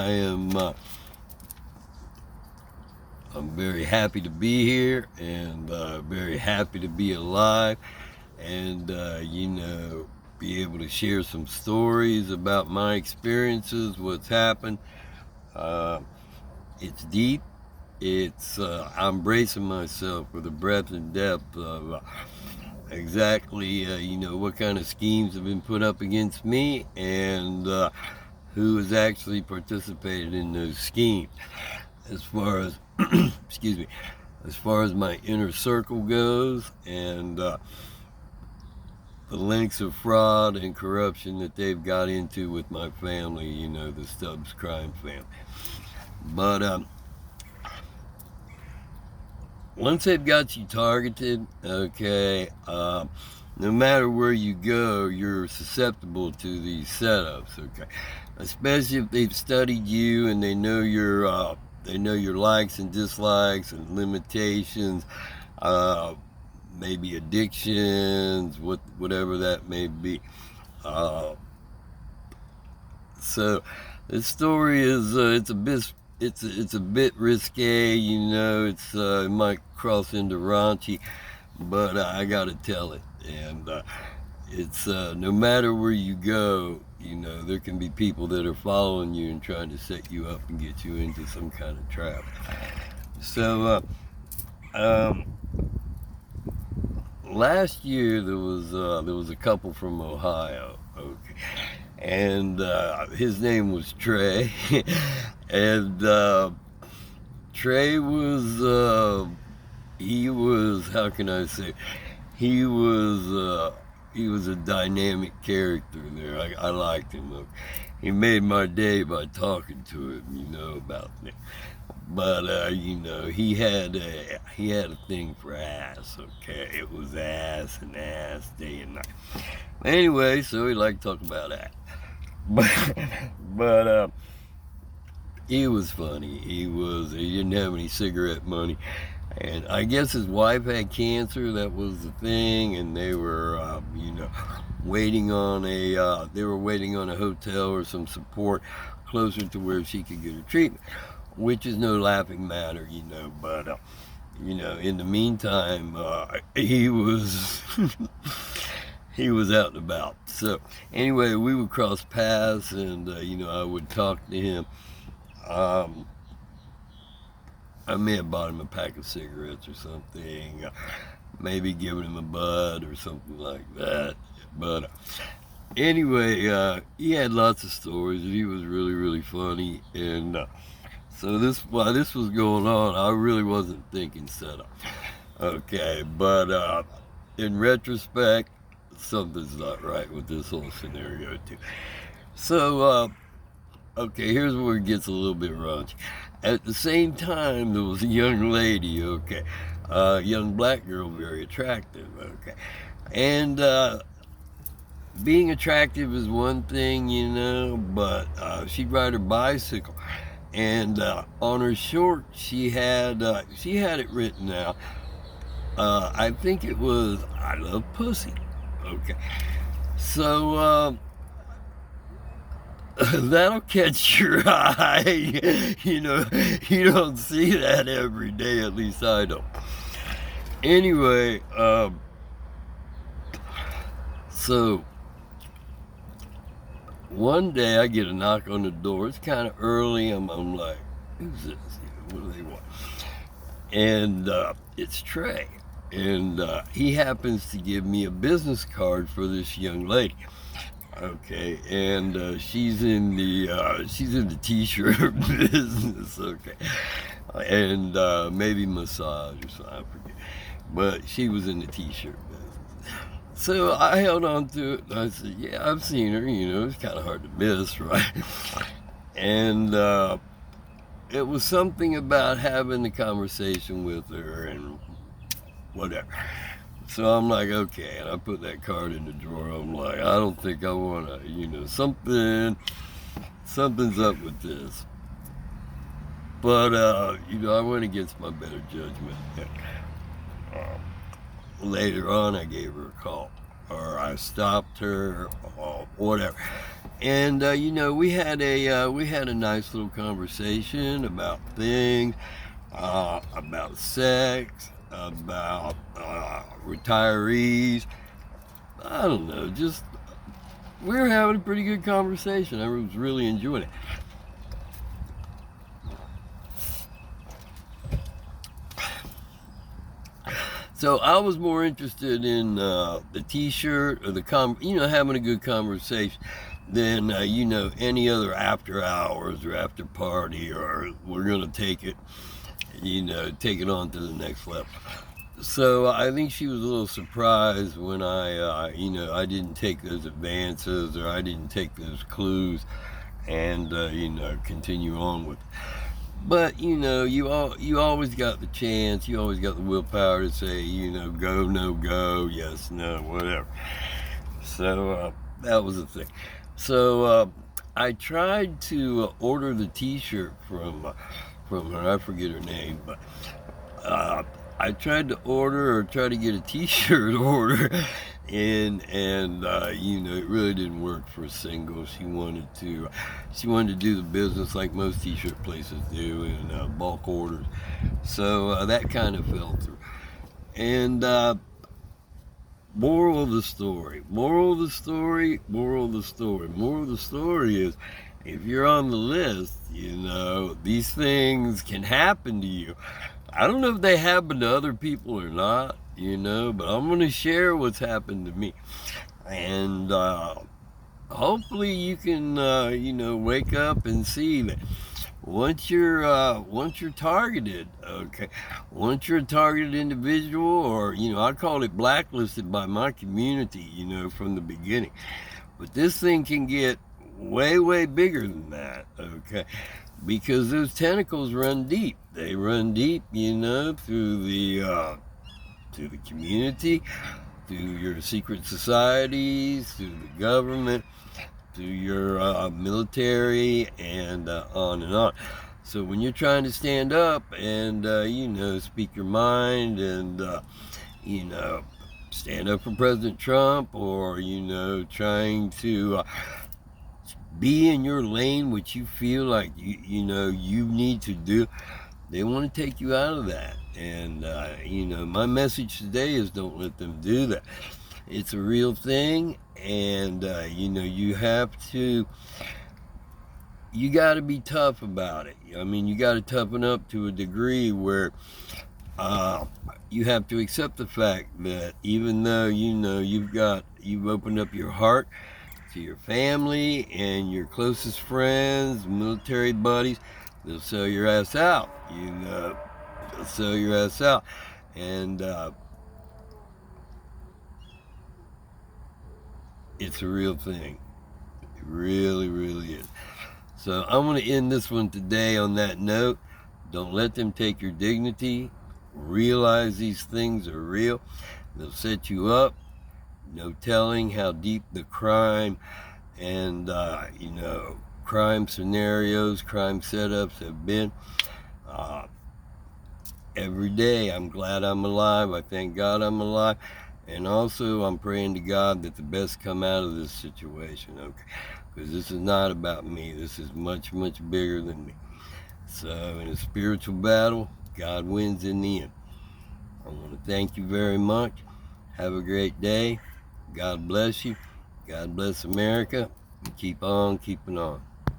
I'm very happy to be here and very happy to be alive and, be able to share some stories about my experiences, what's happened. Uh, it's deep. I'm bracing myself for the breadth and depth of exactly, what kind of schemes have been put up against me and who has actually participated in those schemes. As far as, excuse me, as far as my inner circle goes and the links of fraud and corruption that they've got into with my family, the Stubbs crime family. But once they've got you targeted, okay, no matter where you go, you're susceptible to these setups, okay? Especially if they've studied you and they know your likes and dislikes and limitations, uh, maybe addictions, whatever that may be. Uh, so this story is it's a bit risque, it might cross into raunchy, but I gotta tell it. And it's no matter where you go, there can be people that are following you and trying to set you up and get you into some kind of trap. So um, last year there was a couple from Ohio, okay, and his name was Trey, and Trey was he was, how can I say, he was uh, he was a dynamic character there. I liked him. He made my day by talking to him, about me. But he had a thing for ass. Okay, it was ass and ass day and night. Anyway, so he liked to talk about that. But but he was funny. He didn't have any cigarette money, and I guess his wife had cancer. That was the thing, and they were they were waiting on a hotel or some support closer to where she could get her treatment, which is no laughing matter, But in the meantime, he was he was out and about. So anyway, we would cross paths, and I would talk to him. Um, I may have bought him a pack of cigarettes or something, maybe given him a bud or something like that. But anyway, he had lots of stories. He was really, really funny, and so while this was going on, I really wasn't thinking setup. Okay, but in retrospect, something's not right with this whole scenario too. So okay, here's where it gets a little bit raunchy. At the same time, there was a young lady, okay, young black girl, very attractive, okay, and being attractive is one thing, but she'd ride her bicycle, and on her short, she had it written out. I think it was "I love pussy," okay, so. That'll catch your eye. You don't see that every day, at least I don't. Anyway, so one day I get a knock on the door. It's kind of early. I'm like, who's this? What do they want? And it's Trey. And he happens to give me a business card for this young lady. Okay, and she's in the t-shirt business. Okay, and maybe massage or something. I forget, but she was in the t-shirt business. So I held on to it. And I said, "Yeah, I've seen her. It's kind of hard to miss, right?" And it was something about having the conversation with her and whatever. So I'm like, okay, and I put that card in the drawer. I'm like, I don't think I want to, something's up with this. But I went against my better judgment. Later on, I gave her a call. or I stopped her or whatever. And we had a nice little conversation about things, about sex, about retirees. I don't know, just we were having a pretty good conversation. I was really enjoying it. So I was more interested in the T-shirt or having a good conversation than any other after hours or after party, or we're gonna take it on to the next level. So I think she was a little surprised when I didn't take those advances, or I didn't take those clues and continue on with it. But you always got the chance, you always got the willpower to say, go, no, go, yes, no, whatever. So that was the thing. So I tried to order the T-shirt from her. I forget her name, but I tried to try to get a T-shirt order, and it really didn't work for a single. She wanted to do the business like most T-shirt places do in bulk orders. So that kind of fell through. And moral of the story is, if you're on the list, these things can happen to you. I don't know if they happen to other people or not, but I'm going to share what's happened to me. And hopefully you can, wake up and see that once you're targeted, okay, once you're a targeted individual, or, I call it blacklisted by my community, from the beginning. But this thing can get way, way bigger than that, okay? Because those tentacles run deep. They run deep, through the community, through your secret societies, through the government, through your military, and on and on. So when you're trying to stand up and speak your mind, and stand up for President Trump, or trying to be in your lane, which you feel like you need to do, they want to take you out of that. And my message today is, don't let them do that. It's a real thing, and you got to be tough about it. I mean, you got to toughen up to a degree where you have to accept the fact that even though you've opened up your heart to your family and your closest friends, military buddies, they'll sell your ass out. They'll sell your ass out, and it's a real thing. It really, really is. So I'm going to end this one today on that note. Don't let them take your dignity. Realize these things are real. They'll set you up. No telling how deep the crime and crime scenarios, crime setups have been. Every day I'm glad I'm alive. I thank God I'm alive. And also I'm praying to God that the best come out of this situation, okay? Because this is not about me. This is much, much bigger than me. So in a spiritual battle, God wins in the end. I want to thank you very much. Have a great day. God bless you. God bless America. And keep on keeping on.